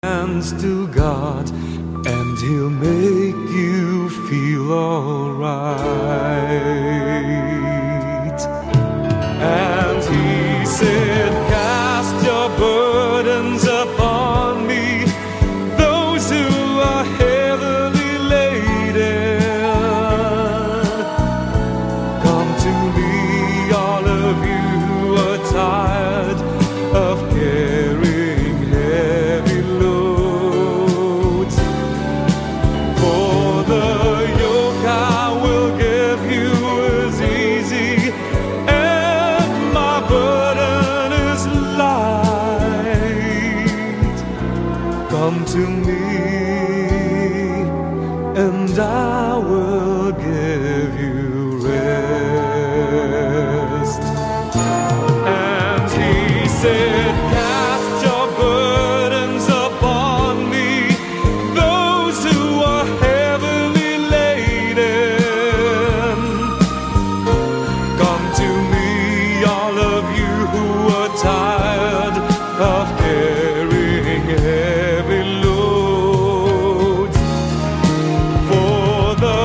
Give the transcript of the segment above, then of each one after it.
hands to God, and He'll make you feel alright. And He said, cast your burdens upon me, those who are heavily laden. Come to me, all of you who are tired of carrying heavy loads. For the yoke I will give you is easy, and my burden is light. Come to me, and I will give you rest. And He said, cast your burdens upon me, those who are heavily laden. Come to me, all of you who are tired of carrying heavy loads. For the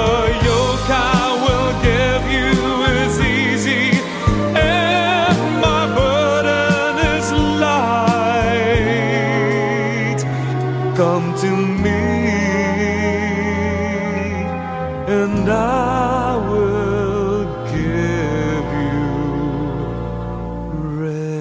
yoke I will give you is easy, and my burden is light. Come to me, and I will give you rest.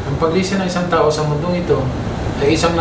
Ang paglisan ng isang tao sa mundong ito ay isang